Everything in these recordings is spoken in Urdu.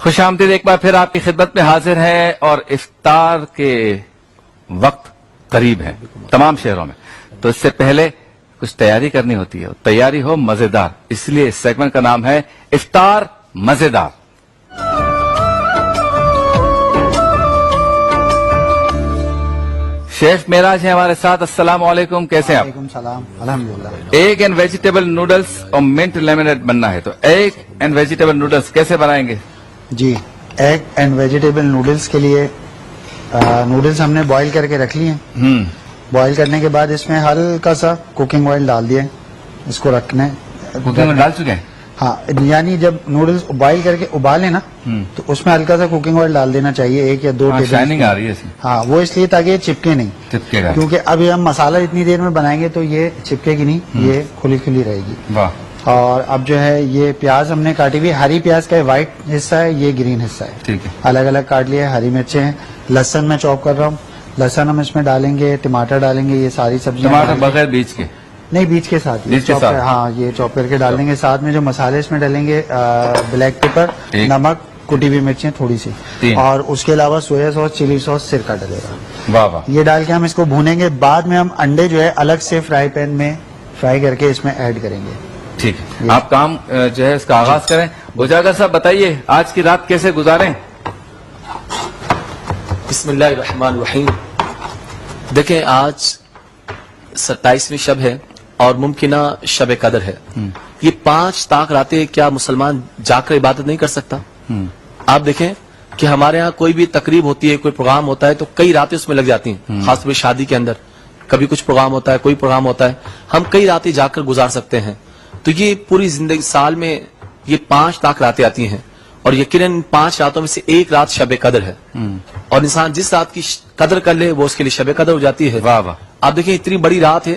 خوش آمدید ایک بار پھر آپ کی خدمت میں حاضر ہے اور افطار کے وقت قریب ہے تمام شہروں میں، تو اس سے پہلے کچھ تیاری کرنی ہوتی ہے، تیاری ہو مزیدار، اس لیے اس سیگمنٹ کا نام ہے افطار مزیدار۔ شیف معراج ہیں ہمارے ساتھ، السلام علیکم، کیسے ہیں آپ؟ وعلیکم السلام، الحمدللہ۔ ایگ اینڈ ویجیٹیبل نوڈلز اور منٹ لیمنیڈ بننا ہے، تو ایگ اینڈ ویجیٹیبل نوڈلز کیسے بنائیں گے؟ جی، ایگ اینڈ ویجیٹیبل نوڈلز کے لیے نوڈلز ہم نے بوائل کر کے رکھ لیے ہیں۔ بوائل کرنے کے بعد اس میں ہلکا سا کوکنگ آئل ڈال دیا، اس کو رکھنا ہے۔ کوکنگ میں ڈال چکے ہیں؟ ہاں، یعنی جب نوڈلز بوائل کر کے ابالیں نا تو اس میں ہلکا سا کوکنگ آئل ڈال دینا چاہیے، 1 یا 2 ٹیبل۔ شائننگ آ رہی ہے اس میں؟ ہاں، وہ اس لیے تاکہ یہ چپکے نہیں، چپکے گا، کیونکہ ابھی ہم مسالہ اتنی دیر میں بنائیں گے تو یہ چپکے گی نہیں، یہ کھلی کھلی رہے گی۔ واہ۔ اور اب جو ہے یہ پیاز ہم نے کاٹی ہوئی، ہری پیاز کا وائٹ حصہ ہے، یہ گرین حصہ ہے، ٹھیک ہے، الگ الگ کاٹ لیا ہے۔ ہری مرچیں ہیں، لہسن میں چاپ کر رہا ہوں، لہسن ہم اس میں ڈالیں گے، ٹماٹر ڈالیں گے، یہ ساری سبزیاں ٹماٹر بغیر بیج کے؟ نہیں، بیج کے ساتھ، بیج کے ساتھ؟ ہاں، یہ چاپ کر کے ڈال دیں گے۔ ساتھ میں جو مسالے اس میں ڈالیں گے، بلیک پیپر، نمک، کٹی ہوئی مرچیں تھوڑی سی، اور اس کے علاوہ سویا سوس، چلی سوس، سرکہ ڈلے گا۔ واہ واہ۔ یہ ڈال کے ہم اس کو بھونیں گے، بعد میں ہم انڈے جو ہے الگ سے فرائی پین میں فرائی کر کے اس میں ایڈ کریں گے۔ ٹھیک ہے، آپ کام جو ہے اس کا آغاز کریں۔ اجاگر صاحب بتائیے آج کی رات کیسے گزاریں؟ بسم اللہ الرحمن الرحیم۔ دیکھیں، آج 27ویں شب ہے اور ممکنہ شب قدر ہے۔ یہ 5 طاق راتیں کیا مسلمان جا کر عبادت نہیں کر سکتا؟ آپ دیکھیں کہ ہمارے ہاں کوئی بھی تقریب ہوتی ہے، کوئی پروگرام ہوتا ہے تو کئی راتیں اس میں لگ جاتی ہیں، خاص طور پہ شادی کے اندر کبھی کچھ پروگرام ہوتا ہے، کوئی پروگرام ہوتا ہے، ہم کئی راتیں جا کر گزار سکتے ہیں۔ تو یہ پوری زندگی سال میں یہ 5 طاق راتیں آتی ہیں، اور یقیناً 5 راتوں میں سے ایک رات شب قدر ہے، اور انسان جس رات کی قدر کر لے وہ اس کے لیے شب قدر ہو جاتی ہے۔ واہ واہ۔ آپ دیکھیں اتنی بڑی رات ہے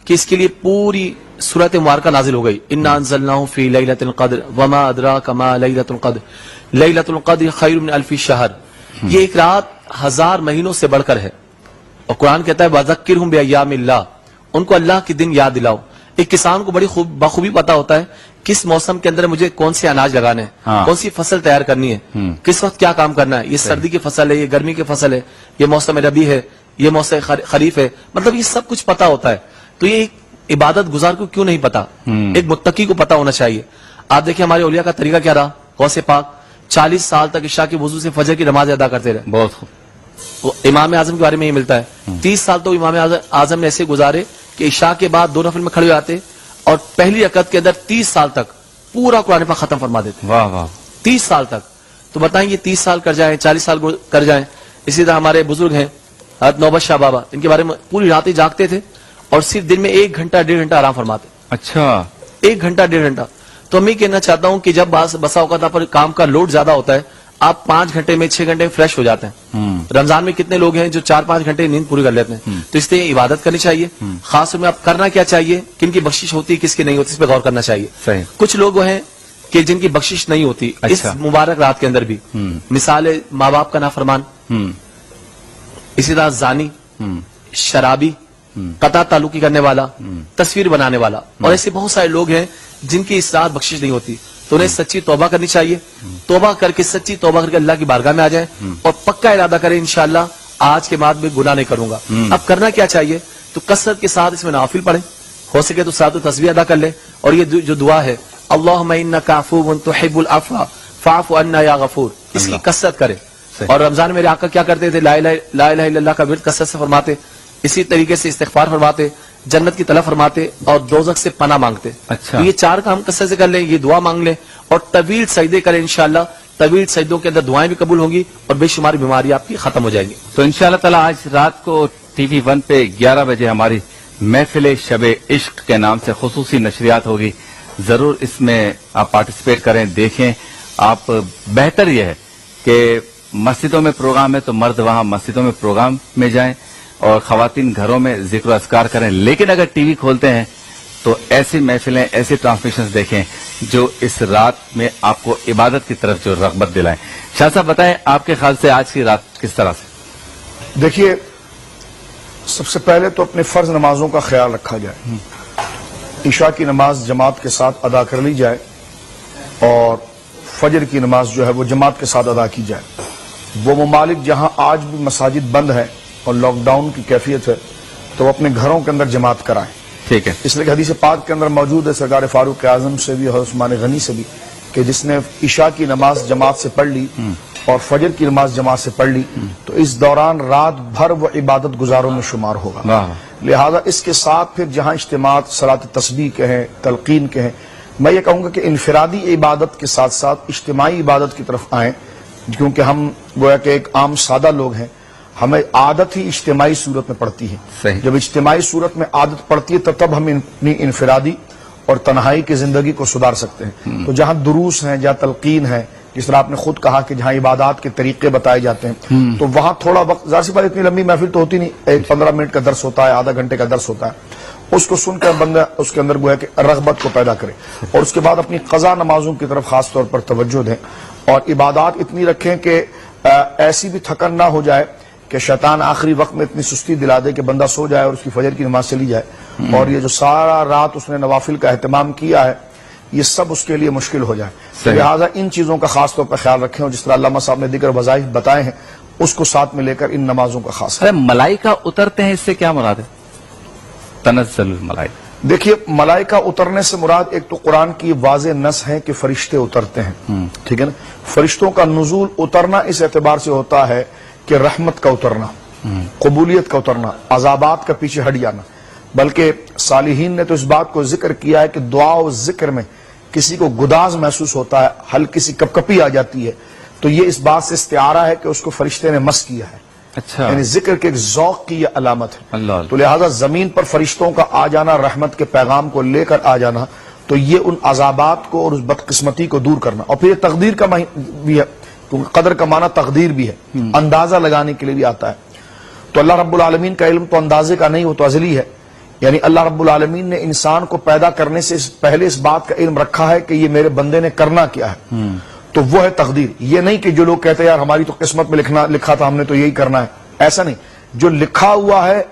کہ اس کے لیے پوری سورۃ مبارکہ نازل ہو گئی، انا انزلناہ فی لیلۃ القدر وما ادراک ما لیلۃ القدر لیلۃ القدر خیر من الف شہر۔ یہ ایک رات 1000 مہینوں سے بڑھ کر ہے، اور قرآن کہتا ہے وذکرہم بایام اللہ، ان کو اللہ کے دن یاد دلاؤ۔ ایک کسان کو بڑی بخوبی پتا ہوتا ہے کس موسم کے اندر مجھے کون سے اناج لگانے ہیں، کون سی فصل تیار کرنی ہے، کس وقت کیا کام کرنا ہے۔ یہ سردی کی فصل ہے، یہ گرمی کی فصل ہے، یہ موسم ربیع ہے، یہ موسم خریف ہے، مطلب یہ سب کچھ پتا ہوتا ہے۔ تو یہ ایک عبادت گزار کو کیوں نہیں پتا، ایک متقی کو پتا ہونا چاہیے۔ آپ دیکھیں ہمارے اولیاء کا طریقہ کیا رہا، غوث پاک 40 سال تک عشاء کے وضو سے فجر کی نماز ادا کرتے رہے۔ بہت خوب۔ امام اعظم کے بارے میں یہ ملتا ہے 30 سال تو امام اعظم نے ایسے گزارے کہ عشاء کے بعد 2 نفل میں کھڑے ہو جاتے اور پہلی رکعت کے اندر 30 سال تک پورا قرآن پاک ختم فرما دیتے۔ واہ واہ۔ 30 سال تک، تو بتائیں یہ 30 سال کر جائیں، 40 سال کر جائیں۔ اسی طرح ہمارے بزرگ ہیں حضرت نوبت شاہ بابا، ان کے بارے میں پوری راتیں جاگتے تھے اور صرف دن میں 1 گھنٹہ 1.5 گھنٹہ آرام فرماتے۔ اچھا، 1 گھنٹہ 1.5 گھنٹہ۔ تو میں کہنا چاہتا ہوں کہ جب بسا اوقات پر کام کا لوڈ زیادہ ہوتا ہے، آپ 5 گھنٹے میں 6 گھنٹے میں فریش ہو جاتے ہیں۔ رمضان میں کتنے لوگ ہیں جو 4-5 گھنٹے نیند پوری کر لیتے ہیں، تو اس لیے عبادت کرنی چاہیے۔ خاص طور میں آپ کرنا کیا چاہیے، کن کی بخشش ہوتی ہے، کس کی نہیں ہوتی، اس پہ غور کرنا چاہیے۔ صحیح۔ کچھ لوگ وہ ہیں کہ جن کی بخشش نہیں ہوتی اس مبارک رات کے اندر بھی، مثال ہے ماں باپ کا نافرمان، اسی طرح زانی، شرابی، قطع تعلقی کرنے والا، تصویر بنانے والا، اور ایسے بہت سارے لوگ ہیں جن کی اس رات بخشش نہیں ہوتی۔ تو انہیں سچی توبہ کرنی چاہیے، توبہ کر کے سچی توبہ کر کے اللہ کی بارگاہ میں آ جائیں اور پکا ارادہ کریں انشاءاللہ آج کے بعد میں گناہ نہیں کروں گا۔ اب کرنا کیا چاہیے، تو کثرت کے ساتھ اس میں نوافل پڑھیں، ہو سکے تو ساتھ تسبیح ادا کر لیں، اور یہ جو دعا ہے اللہم انک عفو تحب العفو فاعف عنا یا غفور، اس کی کثرت کریں۔ اور رمضان میں میرے آقا کیا کرتے تھے، لا الہ الا اللہ کا ورد کثرت سے فرماتے، اسی طریقے سے استغفار فرماتے، جنت کی طلب فرماتے اور دوزخ سے پناہ مانگتے۔ اچھا، تو یہ 4 کام کثرت سے کر لیں، یہ دعا مانگ لیں اور طویل سجدے کریں، انشاءاللہ طویل سجدوں کے اندر دعائیں بھی قبول ہوں گی اور بے شمار بیماری آپ کی ختم ہو جائیں گی۔ تو انشاءاللہ تعالی آج رات کو ٹی وی 1 پہ 11 بجے ہماری محفل شب عشق کے نام سے خصوصی نشریات ہوگی، ضرور اس میں آپ پارٹیسپیٹ کریں، دیکھیں۔ آپ بہتر یہ ہے کہ مسجدوں میں پروگرام ہے تو مرد وہاں مسجدوں میں پروگرام میں جائیں اور خواتین گھروں میں ذکر و اذکار کریں، لیکن اگر ٹی وی کھولتے ہیں تو ایسی محفلیں، ایسی ٹرانسمیشنز دیکھیں جو اس رات میں آپ کو عبادت کی طرف جو رغبت دلائیں۔ شاہ صاحب بتائیں آپ کے خیال سے آج کی رات کس طرح سے؟ دیکھیے، سب سے پہلے تو اپنے فرض نمازوں کا خیال رکھا جائے، عشاء کی نماز جماعت کے ساتھ ادا کر لی جائے، اور فجر کی نماز جو ہے وہ جماعت کے ساتھ ادا کی جائے۔ وہ ممالک جہاں آج بھی مساجد بند ہیں اور لاک ڈاؤن کی کیفیت ہے تو وہ اپنے گھروں کے اندر جماعت کرائیں۔ ٹھیک ہے، اس لیے کہ حدیث پاک کے اندر موجود ہے سرکار فاروق اعظم سے بھی اور عثمان غنی سے بھی کہ جس نے عشاء کی نماز جماعت سے پڑھ لی اور فجر کی نماز جماعت سے پڑھ لی تو اس دوران رات بھر وہ عبادت گزاروں میں شمار ہوگا۔ واہ۔ لہذا اس کے ساتھ پھر جہاں اجتماعات صلاۃ تسبیح کے ہیں، تلقین کے ہیں، میں یہ کہوں گا کہ انفرادی عبادت کے ساتھ ساتھ اجتماعی عبادت کی طرف آئیں، کیونکہ ہم گویا کہ ایک عام سادہ لوگ ہیں، ہمیں عادت ہی اجتماعی صورت میں پڑتی ہے۔ صحیح۔ جب اجتماعی صورت میں عادت پڑتی ہے تب ہم اپنی انفرادی اور تنہائی کی زندگی کو سدھار سکتے ہیں۔ تو جہاں دروس ہیں، جہاں تلقین ہے، جس طرح آپ نے خود کہا کہ جہاں عبادات کے طریقے بتائے جاتے ہیں تو وہاں تھوڑا وقت، ظاہر سی بات اتنی لمبی محفل تو ہوتی نہیں، ایک 15 منٹ کا درس ہوتا ہے، آدھا گھنٹے کا درس ہوتا ہے، اس کو سن کر بندہ اس کے اندر گویا کہ رغبت کو پیدا کرے اور اس کے بعد اپنی قضا نمازوں کی طرف خاص طور پر توجہ دیں اور عبادات اتنی رکھیں کہ ایسی بھی تھکن نہ ہو جائے کہ شیطان آخری وقت میں اتنی سستی دلا دے کہ بندہ سو جائے اور اس کی فجر کی نماز چلی جائے اور یہ جو سارا رات اس نے نوافل کا اہتمام کیا ہے یہ سب اس کے لیے مشکل ہو جائے۔ صحیح۔ لہٰذا ان چیزوں کا خاص طور پر خیال رکھیں اور جس طرح علامہ صاحب نے دیگر وظائف بتائے ہیں اس کو ساتھ میں لے کر ان نمازوں کا خاص ارے ملائکہ اترتے ہیں، اس سے کیا مراد ہے؟ تنزل الملائکہ، دیکھیے ملائکہ اترنے سے مراد ایک تو قرآن کی واضح نص ہے کہ فرشتے اترتے ہیں، ٹھیک ہے نا۔ فرشتوں کا نزول اترنا اس اعتبار سے ہوتا ہے کہ رحمت کا اترنا، قبولیت کا اترنا، عذابات کا پیچھے ہٹ جانا، بلکہ صالحین نے تو اس بات کو ذکر کیا ہے کہ دعا و ذکر میں کسی کو گداز محسوس ہوتا ہے، ہلکی سی کپکپی آ جاتی ہے تو یہ اس بات سے استعارہ ہے کہ اس کو فرشتے نے مس کیا ہے، اچھا، یعنی ذکر کے ایک ذوق کی یہ علامت ہے۔ اللہ۔ تو لہذا زمین پر فرشتوں کا آ جانا، رحمت کے پیغام کو لے کر آ جانا، تو یہ ان عذابات کو اور اس بدقسمتی کو دور کرنا، اور پھر یہ تقدیر کا بھی ہے کیونکہ قدر کا معنی تقدیر بھی ہے، اندازہ لگانے کے لیے بھی آتا ہے۔ تو اللہ رب العالمین کا علم تو اندازے کا نہیں، وہ تو ازلی ہے، یعنی اللہ رب العالمین نے انسان کو پیدا کرنے سے پہلے اس بات کا علم رکھا ہے کہ یہ میرے بندے نے کرنا کیا ہے، تو وہ ہے تقدیر۔ یہ نہیں کہ جو لوگ کہتے ہیں یار ہماری تو قسمت میں لکھا تھا ہم نے تو یہی کرنا ہے، ایسا نہیں۔ جو لکھا ہوا ہے،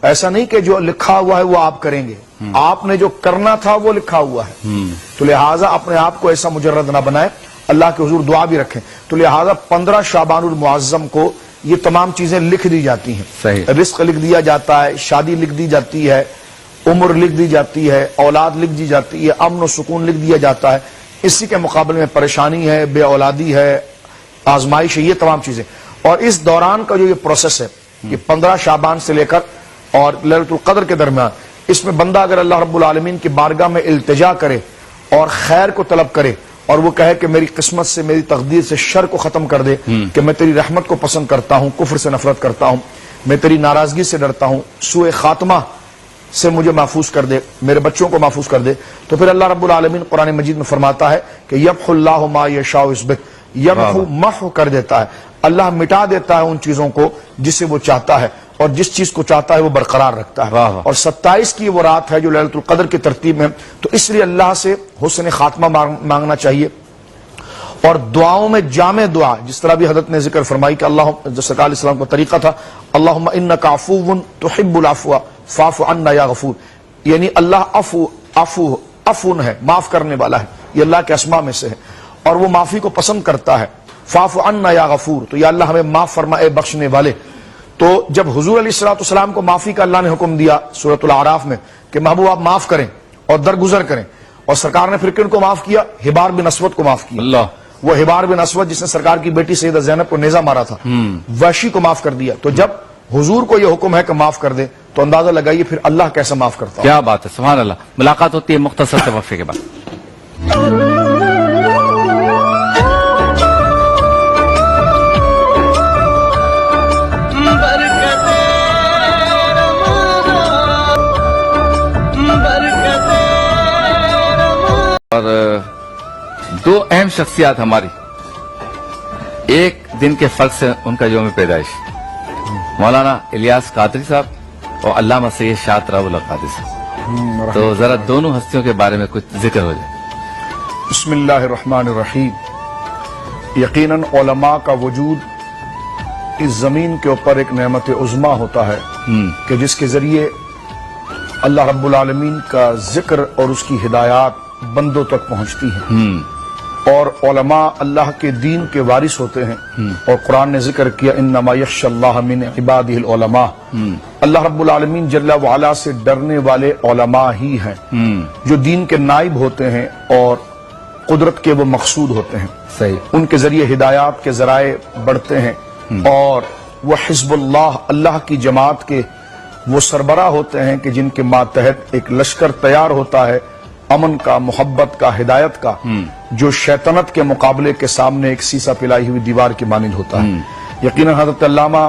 ایسا نہیں کہ جو لکھا ہوا ہے وہ آپ کریں گے، آپ نے جو کرنا تھا وہ لکھا ہوا ہے، تو لہٰذا اپنے آپ کو ایسا مجرد نہ بنائے، اللہ کے حضور دعا بھی رکھیں۔ تو لہٰذا 15 شعبان المعظم کو یہ تمام چیزیں لکھ دی جاتی ہیں، صحیح۔ رزق لکھ دیا جاتا ہے، شادی لکھ دی جاتی ہے، عمر لکھ دی جاتی ہے، اولاد لکھ دی جاتی ہے، امن و سکون لکھ دیا جاتا ہے۔ اسی کے مقابلے میں پریشانی ہے، بے اولادی ہے، آزمائش ہے، یہ تمام چیزیں۔ اور اس دوران کا جو یہ پروسیس ہے یہ 15 شعبان سے لے کر اور لیلۃ القدر کے درمیان، اس میں بندہ اگر اللہ رب العالمین کی بارگاہ میں التجا کرے اور خیر کو طلب کرے اور وہ کہے کہ میری قسمت سے، میری تقدیر سے شر کو ختم کر دے، کہ میں تیری رحمت کو پسند کرتا ہوں، کفر سے نفرت کرتا ہوں، میں تیری ناراضگی سے ڈرتا ہوں، سوء خاتمہ سے مجھے محفوظ کر دے، میرے بچوں کو محفوظ کر دے، تو پھر اللہ رب العالمین قرآن مجید میں فرماتا ہے کہ یمحو اللہ ما یشاء ویثبت، یمحو محو کر دیتا ہے، اللہ مٹا دیتا ہے ان چیزوں کو جسے وہ چاہتا ہے اور جس چیز کو چاہتا ہے وہ برقرار رکھتا ہے۔ واہ واہ۔ اور 27 کی وہ رات ہے جو لیلۃ القدر کی ترتیب میں، تو اس لیے اللہ سے حسن خاتمہ مانگنا چاہیے اور دعاؤں میں جامع دعا، جس طرح بھی حضرت نے ذکر فرمائی کہ اللہ، جو سرکار علیہ السلام کا طریقہ تھا، اللہم انک عفو تحب العفو فاعف عنا یا غفور، یعنی اللہ عفو ہے، معاف کرنے والا ہے، یہ اللہ کے اسماء میں سے ہے اور وہ معافی کو پسند کرتا ہے۔ فاعف عنا یا غفور، تو یا اللہ ہمیں معاف فرما اے بخشنے والے۔ تو جب حضور علیہ السلام کو معافی کا اللہ نے حکم دیا سورۃ الاعراف میں کہ محبوب آپ معاف کریں اور درگزر کریں، اور سرکار نے پھر کن کو معاف کیا؟ حبار بن اسود کو معاف کیا۔ اللہ، وہ حبار بن اسود جس نے سرکار کی بیٹی سیدہ زینب کو نیزہ مارا تھا، وحشی کو معاف کر دیا۔ تو جب حضور کو یہ حکم ہے کہ معاف کر دے تو اندازہ لگائیے پھر اللہ کیسا معاف کرتا ہے۔ کیا بات ہے، سبحان اللہ۔ ملاقات ہوتی ہے مختصر سے وقفے کے بعد۔ اور دو اہم شخصیات ہماری ایک دن کے فرق سے ان کا یوم پیدائش، مولانا الیاس قادری صاحب اور علامہ سید شاہ راول قادری صاحب، تو ذرا دونوں ہستیوں کے بارے میں کچھ ذکر ہو جائے۔ بسم اللہ الرحمن الرحیم۔ یقیناً علماء کا وجود اس زمین کے اوپر ایک نعمت عظمیٰ ہوتا ہے کہ جس کے ذریعے اللہ رب العالمین کا ذکر اور اس کی ہدایات بندوں تک پہنچتی ہیں۔ اور علماء اللہ کے دین کے وارث ہوتے ہیں، اور قرآن نے ذکر کیا انما یخشی اللہ من عبادہ العلماء، اللہ رب العالمین جل وعلا سے ڈرنے والے علماء ہی ہیں جو دین کے نائب ہوتے ہیں اور قدرت کے وہ مقصود ہوتے ہیں، صحیح، ان کے ذریعے ہدایات کے ذرائع بڑھتے ہیں، اور وہ حزب اللہ کی جماعت کے وہ سربراہ ہوتے ہیں کہ جن کے ماتحت ایک لشکر تیار ہوتا ہے، امن کا، محبت کا، ہدایت کا، جو شیطنت کے مقابلے کے سامنے ایک سیسا پلائی ہوئی دیوار کی مانند ہوتا ہے۔ یقیناً حضرت علامہ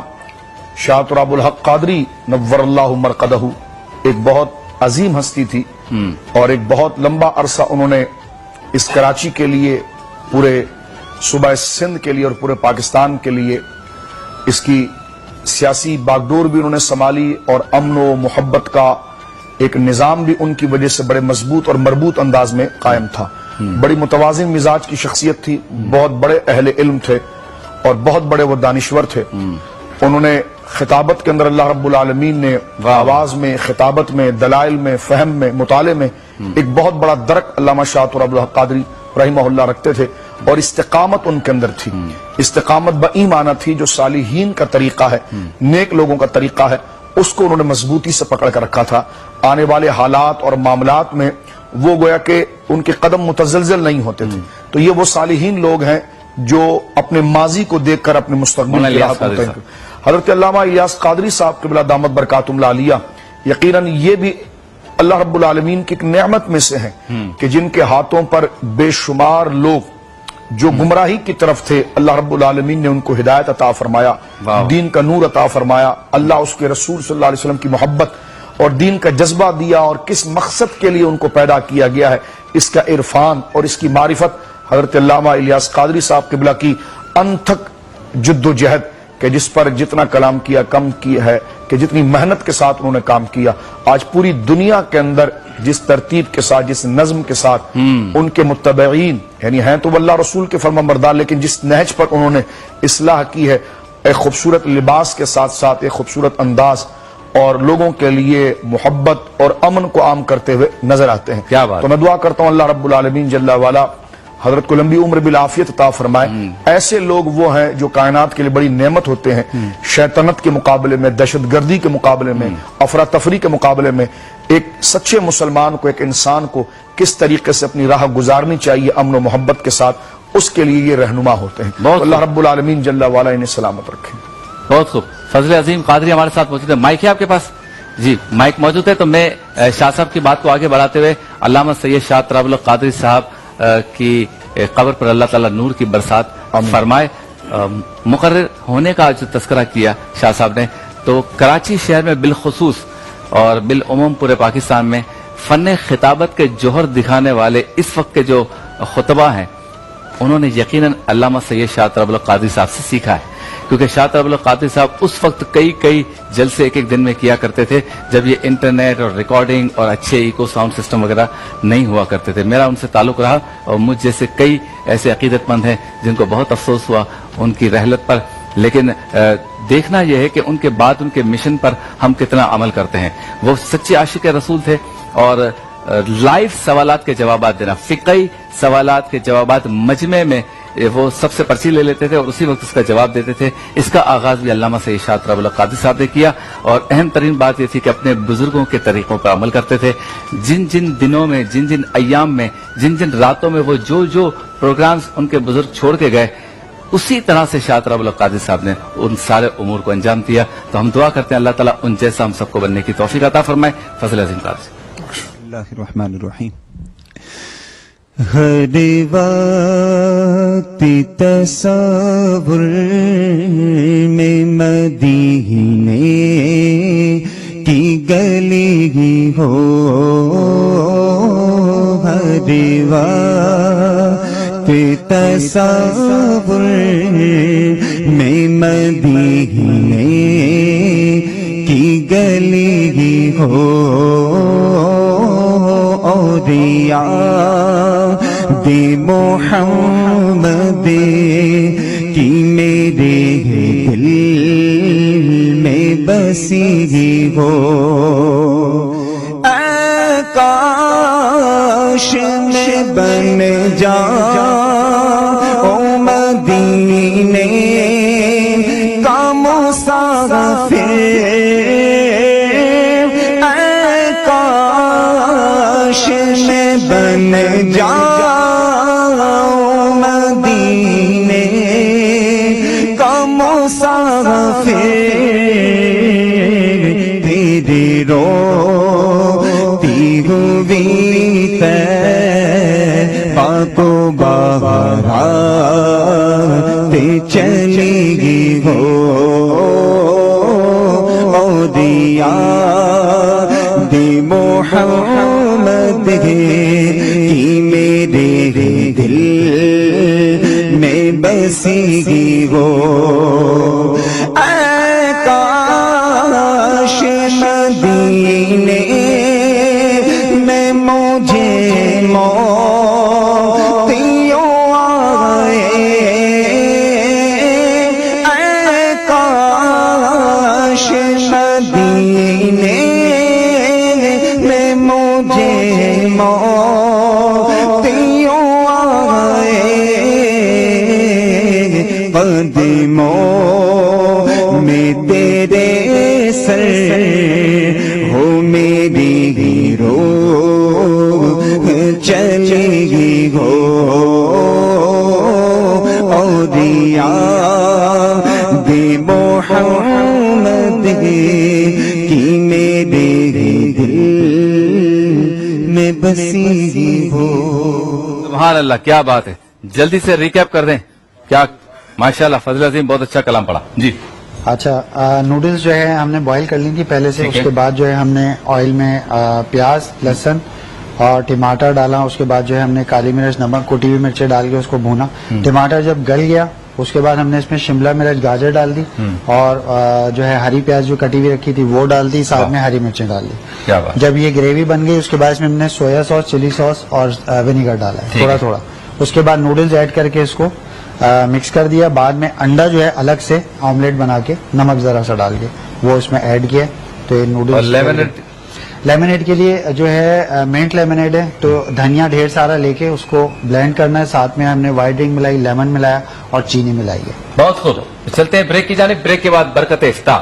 شاہ تراب الحق قادری نور اللہ مرقدہ ایک بہت عظیم ہستی تھی، اور ایک بہت لمبا عرصہ انہوں نے اس کراچی کے لیے، پورے صوبہ سندھ کے لیے اور پورے پاکستان کے لیے اس کی سیاسی باغڈور بھی انہوں نے سنبھالی، اور امن و محبت کا ایک نظام بھی ان کی وجہ سے بڑے مضبوط اور مربوط انداز میں قائم تھا۔ بڑی متوازن مزاج کی شخصیت تھی، بہت بڑے اہل علم تھے اور بہت بڑے وہ دانشور تھے۔ انہوں نے خطابت کے اندر اللہ رب العالمین نے آواز میں، خطابت میں، دلائل میں، فہم میں، مطالعے میں ایک بہت بڑا درک علامہ شاہ تراب الحق قادری رحمہ اللہ رکھتے تھے، اور استقامت ان کے اندر تھی۔ استقامت بایمانہ تھی، جو صالحین کا طریقہ ہے، نیک لوگوں کا طریقہ ہے، اس کو انہوں نے مضبوطی سے پکڑ کر رکھا تھا۔ آنے والے حالات اور معاملات میں وہ گویا کہ ان کے قدم متزلزل نہیں ہوتے تھے۔ تو یہ وہ صالحین لوگ ہیں جو اپنے ماضی کو دیکھ کر اپنے مستقبل کی راہ پر طے۔ حضرت علامہ الیاس قادری صاحب قبلہ دامت برکاتہم العالیہ یقیناً یہ بھی اللہ رب العالمین کی ایک نعمت میں سے ہیں کہ جن کے ہاتھوں پر بے شمار لوگ جو گمراہی کی طرف تھے، اللہ رب العالمین نے ان کو ہدایت عطا فرمایا، دین کا نور عطا فرمایا، اللہ اس کے رسول صلی اللہ علیہ وسلم کی محبت اور دین کا جذبہ دیا، اور کس مقصد کے لیے ان کو پیدا کیا گیا ہے، اس کا عرفان اور اس کی معرفت حضرت علامہ الیاس قادری صاحب قبلہ کی انتھک جد و جہد کہ جس پر جتنا کلام کیا کم کیا ہے، کہ جتنی محنت کے ساتھ انہوں نے کام کیا، آج پوری دنیا کے اندر جس ترتیب کے ساتھ، جس نظم کے ساتھ ان کے متبعین یعنی ہیں تو اللہ رسول کے فرما بردار، لیکن جس نہج پر انہوں نے اصلاح کی ہے، ایک خوبصورت لباس کے ساتھ ساتھ ایک خوبصورت انداز اور لوگوں کے لیے محبت اور امن کو عام کرتے ہوئے نظر آتے ہیں۔ کیا بات! تو میں دعا کرتا ہوں اللہ رب العالمین جل وعلا حضرت کو لمبی عمر بالعافیت عطا فرمائے۔ ایسے لوگ وہ ہیں جو کائنات کے لیے بڑی نعمت ہوتے ہیں، شیطنت کے مقابلے میں، دہشت گردی کے مقابلے میں، افراتفری کے مقابلے میں ایک سچے مسلمان کو، ایک انسان کو کس طریقے سے اپنی راہ گزارنی چاہیے امن و محبت کے ساتھ، اس کے لیے یہ رہنما ہوتے ہیں۔ اللہ رب العالمین جل وعلا انہیں سلامت رکھے۔ بہت خوب، فضل عظیم قادری ہمارے ساتھ موجود ہے۔ مائک ہے آپ کے پاس؟ جی مائک موجود ہے، تو میں شاہ صاحب کی بات کو آگے بڑھاتے ہوئے علامہ سید شاہ تراب الحق قادری صاحب کی قبر پر اللہ تعالیٰ نور کی برسات فرمائے۔ مقرر ہونے کا جو تذکرہ کیا شاہ صاحب نے، تو کراچی شہر میں بالخصوص اور بالعموم پورے پاکستان میں فن خطابت کے جوہر دکھانے والے اس وقت کے جو خطبہ ہیں، انہوں نے یقیناً علامہ سید شاہ تراب الحق قادری صاحب سے سیکھا ہے، کیونکہ شاہ تراب الحق قادری صاحب اس وقت کئی جلسے ایک دن میں کیا کرتے تھے جب یہ انٹرنیٹ اور ریکارڈنگ اور اچھے ایکو ساؤنڈ سسٹم وغیرہ نہیں ہوا کرتے تھے۔ میرا ان سے تعلق رہا، اور مجھ جیسے کئی ایسے عقیدت مند ہیں جن کو بہت افسوس ہوا ان کی رحلت پر، لیکن دیکھنا یہ ہے کہ ان کے بعد ان کے مشن پر ہم کتنا عمل کرتے ہیں۔ وہ سچے عاشق رسول تھے، اور لائیو سوالات کے جوابات دینا، فقہی سوالات کے جوابات مجمع میں وہ سب سے پرچی لے لیتے تھے اور اسی وقت اس کا جواب دیتے تھے۔ اس کا آغاز بھی علامہ سید شاہ تراب الحق قادری صاحب نے کیا، اور اہم ترین بات یہ تھی کہ اپنے بزرگوں کے طریقوں پر عمل کرتے تھے۔ جن دنوں میں، جن ایام میں، جن راتوں میں وہ جو پروگرامز ان کے بزرگ چھوڑ کے گئے، اسی طرح سے شاہ تراب الحق قادری صاحب نے ان سارے امور کو انجام دیا۔ تو ہم دعا کرتے ہیں اللہ تعالیٰ ان جیسا ہم سب کو بننے کی توفیق عطا فرمائے۔ فضل عظیم قادری۔ اللہ الرحمن الرحیم۔ ہر وقت تصور میں مدینے کی گلی ہی ہو، ہر وقت تصور میں مدینے کی گلی ہی ہو، اور یاد محمد کی میرے دل میں بسی ہو۔ کاش میں بن جاؤں مدینے کا مسافر، اے کاش میں بن جاؤں مدینے کا مسافر، تیری روتی ہوئی طیبہ کو بہاراتے چلی گی ہو، اودیا دی محمد کی میرے دل میں بسی گی ہو، اے کاش مدینے میں مجھے موتیوں آئے، اے کاش مدینے میں مجھے موتیوں آئے، قدموں میں تیرے سر ہو میری روح چلے گی ہو، اودیا دی محمد کی میرے دل میں بسی گی ہو۔ سبحان اللہ، کیا بات ہے، جلدی سے ریکیپ کر دیں، کیا ماشاءاللہ فضل عظیم بہت اچھا کلام پڑھا جی۔ اچھا، نوڈلز جو ہے ہم نے بوائل کر لی تھی پہلے سے، ٹھیک اس ہے۔ کے بعد جو ہے ہم نے آئل میں پیاز، لہسن اور ٹماٹر ڈالا، اس کے بعد جو ہے ہم نے کالی مرچ، نمک، کوٹی ہوئی مرچیں ڈال کے اس کو بھونا، ٹماٹر جب گل گیا اس کے بعد ہم نے اس میں شملہ مرچ، گاجر ڈال دی، اور جو ہے ہری پیاز جو کٹی ہوئی رکھی تھی وہ ڈال دی، ساتھ میں ہری مرچیں ڈال دی۔ کیا بات، جب یہ گریوی بن گئی اس کے بعد اس میں ہم نے سویا سوس، چلی سوس اور ونیگر ڈالا ہے ٹھیک تھوڑا ہے۔ تھوڑا، اس کے بعد نوڈلز ایڈ کر کے اس کو مکس کر دیا، بعد میں انڈا جو ہے الگ سے آملیٹ بنا کے نمک ذرا سا ڈال کے وہ اس میں ایڈ کیا، تو یہ اور نوڈلز لیمنیڈ کے لیے جو ہے منٹ لیمنیڈ ہے، تو دھنیا ڈھیر سارا لے کے اس کو بلینڈ کرنا ہے، ساتھ میں ہم نے وائٹ ڈرنک ملائی، لیمن ملایا اور چینی ملائی ہے۔ بہت خوب، چلتے ہیں بریک کی جانب، بریک کے بعد برکت افتاح۔